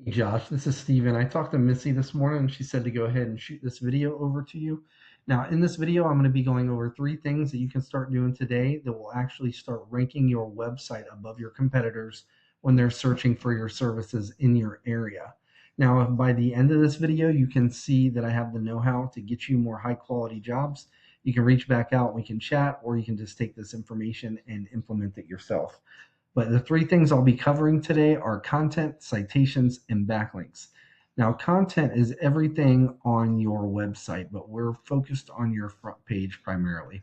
Hey Josh, this is Steven. I talked to Missy this morning and she said to go ahead and shoot this video over to you. Now, in this video, I'm going to be going over three things that you can start doing today that will actually start ranking your website above your competitors when they're searching for your services in your area. Now, if by the end of this video, you can see that I have the know-how to get you more high quality jobs, you can reach back out, we can chat, or you can just take this information and implement it yourself. But the three things I'll be covering today are content, citations, and backlinks. Now, content is everything on your website, but we're focused on your front page primarily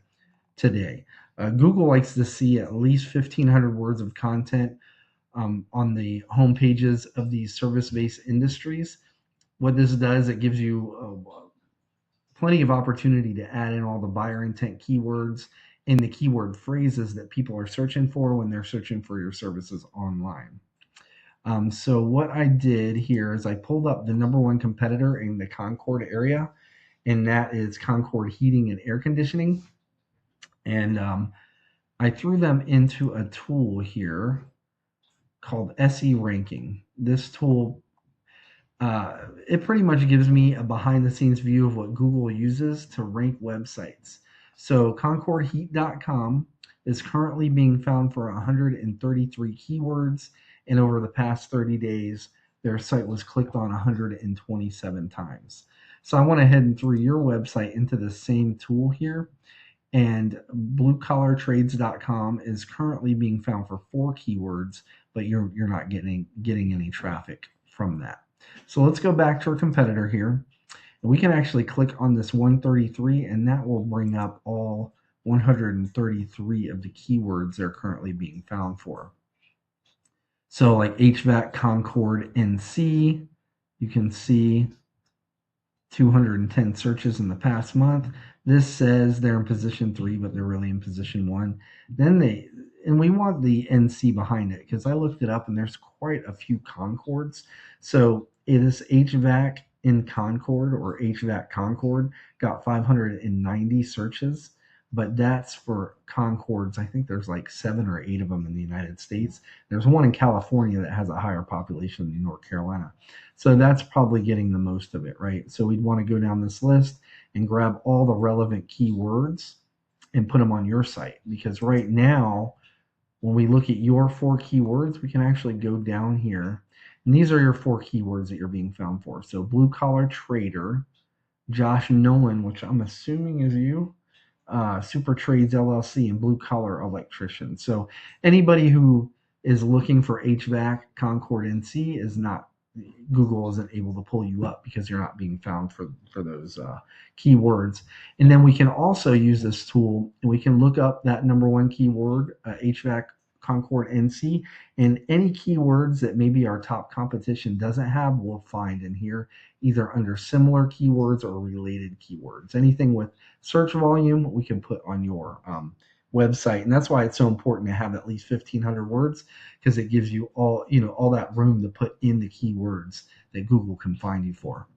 today. Google likes to see at least 1,500 words of content on the home pages of these service-based industries. What this does, it gives you plenty of opportunity to add in all the buyer intent keywords and the keyword phrases that people are searching for when they're searching for your services online. So what I did here is I pulled up the number one competitor in the Concord area, and that is Concord Heating and Air Conditioning. And I threw them into a tool here called SE Ranking. This tool it pretty much gives me a behind the scenes view of what Google uses to rank websites. So concordheat.com is currently being found for 133 keywords, and over the past 30 days, their site was clicked on 127 times. So I went ahead and threw your website into the same tool here, and bluecollartrades.com is currently being found for 4 keywords, but you're not getting any traffic from that. So let's go back to our competitor here. And we can actually click on this 133, and that will bring up all 133 of the keywords they're currently being found for. So like HVAC Concord NC, you can see 210 searches in the past month. This says they're in position 3, but they're really in position 1. And we want the NC behind it because I looked it up and there's quite a few Concords. So it is HVAC in Concord, or HVAC Concord, got 590 searches, but that's for Concords. I think there's like 7 or 8 of them in the United States. There's one in California that has a higher population than North Carolina. So that's probably getting the most of it, right? So we'd want to go down this list and grab all the relevant keywords and put them on your site, because right now, when we look at your 4 keywords, we can actually go down here, and these are your 4 keywords that you're being found for. So blue collar trader, Josh Nolan, which I'm assuming is you, Super Trades LLC, and blue collar electrician. So anybody who is looking for HVAC Concord NC is not, Google isn't able to pull you up because you're not being found for those keywords. And then we can also use this tool and we can look up that number one keyword, HVAC Concord NC, and any keywords that maybe our top competition doesn't have, we'll find in here, either under similar keywords or related keywords. Anything with search volume, we can put on your website, and that's why it's so important to have at least 1,500 words, because it gives you all that room to put in the keywords that Google can find you for.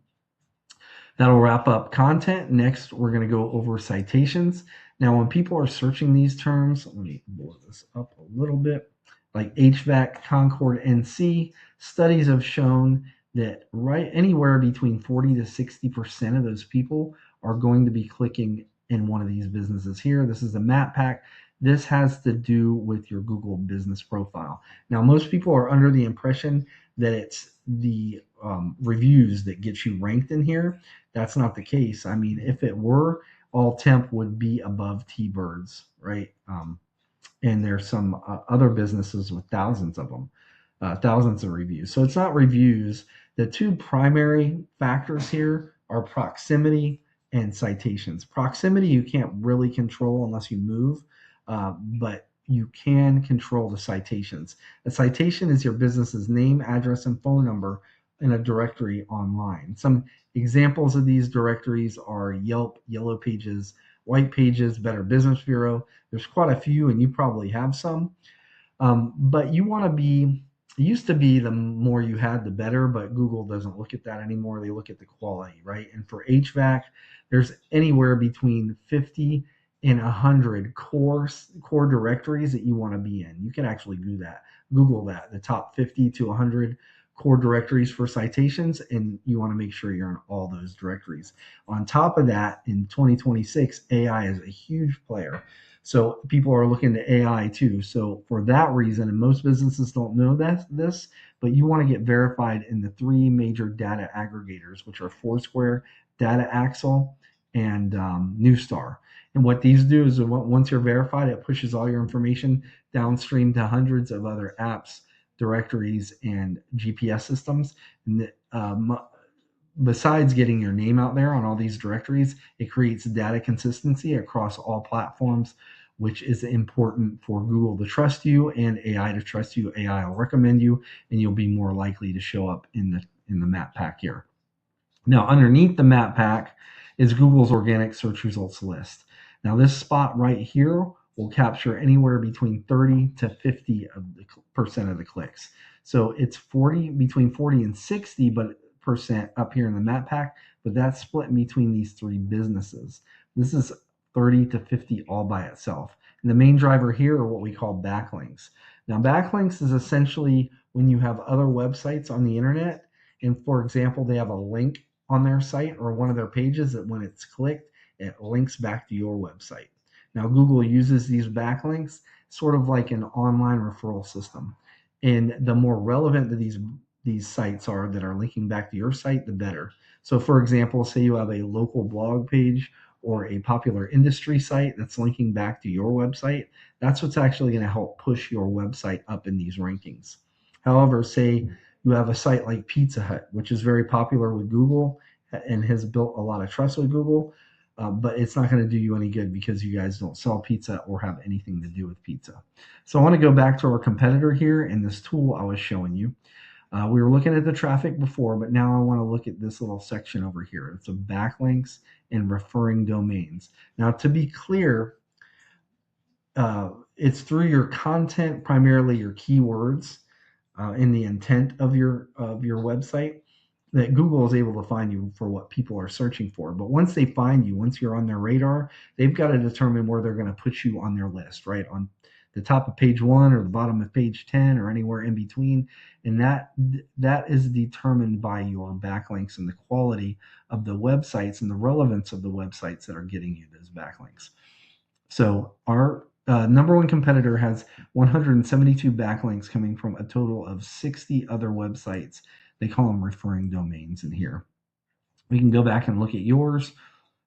That'll wrap up content. Next, we're going to go over citations. Now, when people are searching these terms, let me blow this up a little bit, like HVAC Concord NC, studies have shown that right anywhere between 40 to 60% of those people are going to be clicking in one of these businesses here. This is a map pack. This has to do with your Google business profile. Now, most people are under the impression that it's the reviews that get you ranked in here. That's not the case. I mean, if it were, all temp would be above T-Birds, right? And there's some other businesses with thousands of them, thousands of reviews. So it's not reviews. The two primary factors here are proximity and citations. Proximity you can't really control unless you move, but you can control the citations. A citation is your business's name, address, and phone number in a directory online. Some examples of these directories are Yelp, Yellow Pages, White Pages, Better Business Bureau. There's quite a few, and you probably have some. But you want to be, it used to be the more you had, the better, but Google doesn't look at that anymore. They look at the quality, right? And for HVAC, there's anywhere between 50 and 100 core directories that you want to be in. You can actually do that. Google that, the top 50 to 100 core directories for citations, and you want to make sure you're in all those directories. On top of that, in 2026, AI is a huge player. So people are looking to AI too. So for that reason, and most businesses don't know this, but you want to get verified in the three major data aggregators, which are Foursquare, Data Axle, and Newstar. And what these do is once you're verified, it pushes all your information downstream to hundreds of other apps, directories, and GPS systems. And besides getting your name out there on all these directories, it creates data consistency across all platforms, which is important for Google to trust you and AI to trust you. AI will recommend you, and you'll be more likely to show up in the map pack here. Now, underneath the map pack is Google's organic search results list. Now, this spot right here will capture anywhere between 30 to 50% of the clicks. So it's between 40 and 60% up here in the map pack, but that's split between these three businesses. This is 30 to 50 all by itself. And the main driver here are what we call backlinks. Now, backlinks is essentially when you have other websites on the internet, and for example, they have a link on their site or one of their pages that when it's clicked, it links back to your website. Now, Google uses these backlinks sort of like an online referral system. And the more relevant that these sites are that are linking back to your site, the better. So for example, say you have a local blog page or a popular industry site that's linking back to your website, that's what's actually going to help push your website up in these rankings. However, say you have a site like Pizza Hut, which is very popular with Google and has built a lot of trust with Google, but it's not going to do you any good because you guys don't sell pizza or have anything to do with pizza. So I want to go back to our competitor here in this tool I was showing you. We were looking at the traffic before, but now I want to look at this little section over here. It's a backlinks and referring domains. Now, to be clear, it's through your content, primarily your keywords, in the intent of your website, that Google is able to find you for what people are searching for. But once they find you, once you're on their radar, they've got to determine where they're going to put you on their list, right? On the top of page 1 or the bottom of page 10 or anywhere in between. And that is determined by your backlinks and the quality of the websites and the relevance of the websites that are getting you those backlinks. So our number one competitor has 172 backlinks coming from a total of 60 other websites. They call them referring domains in here. We can go back and look at yours.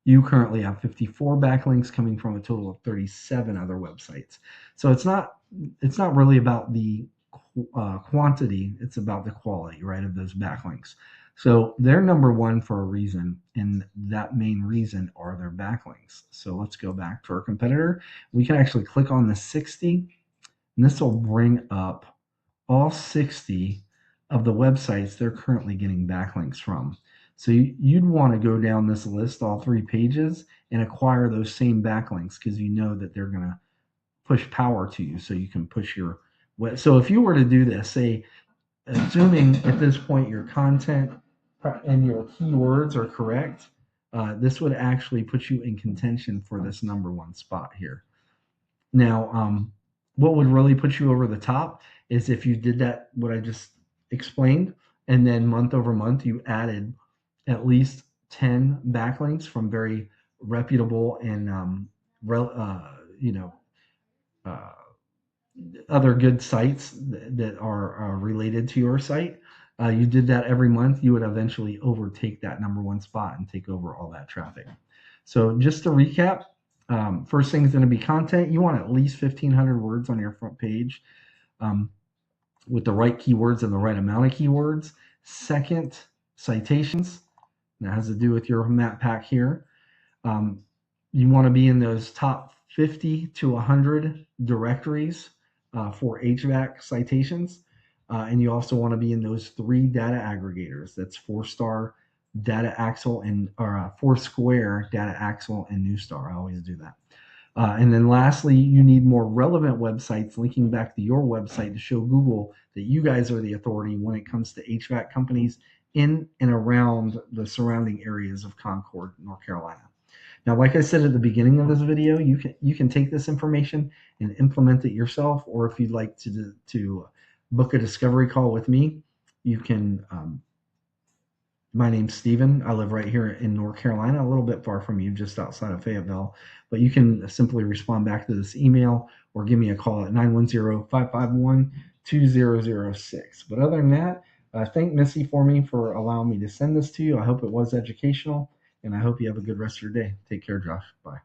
You currently have 54 backlinks coming from a total of 37 other websites. So it's not really about the quantity, it's about the quality, right, of those backlinks. So they're number one for a reason, and that main reason are their backlinks. So let's go back to our competitor. We can actually click on the 60, and this will bring up all 60 of the websites they're currently getting backlinks from. So you'd want to go down this list, all 3 pages, and acquire those same backlinks because you know that they're going to push power to you so you can push your web. So if you were to do this, say, assuming at this point your content and your keywords are correct, this would actually put you in contention for this number one spot here. Now, what would really put you over the top is if you did that, what I just explained, and then month over month you added at least 10 backlinks from very reputable and other good sites that are related to your site. You did that every month, you would eventually overtake that number one spot and take over all that traffic. So just to recap, first thing is going to be content. You want at least 1,500 words on your front page with the right keywords and the right amount of keywords. Second, citations. That has to do with your map pack here. You want to be in those top 50 to 100 directories for HVAC citations. And you also want to be in those 3 data aggregators. That's Foursquare, Data Axle, and Foursquare, Data Axle, and Newstar. I always do that. And then lastly, you need more relevant websites linking back to your website to show Google that you guys are the authority when it comes to HVAC companies in and around the surrounding areas of Concord, North Carolina. Now, like I said at the beginning of this video, you can take this information and implement it yourself, or if you'd like to book a discovery call with me, You can my name's Steven. I live right here in North Carolina, a little bit far from you, just outside of Fayetteville. But you can simply respond back to this email or give me a call at 910-551-2006. But other than that, thank Missy for me for allowing me to send this to you. I hope it was educational, and I hope you have a good rest of your day. Take care, Josh. Bye.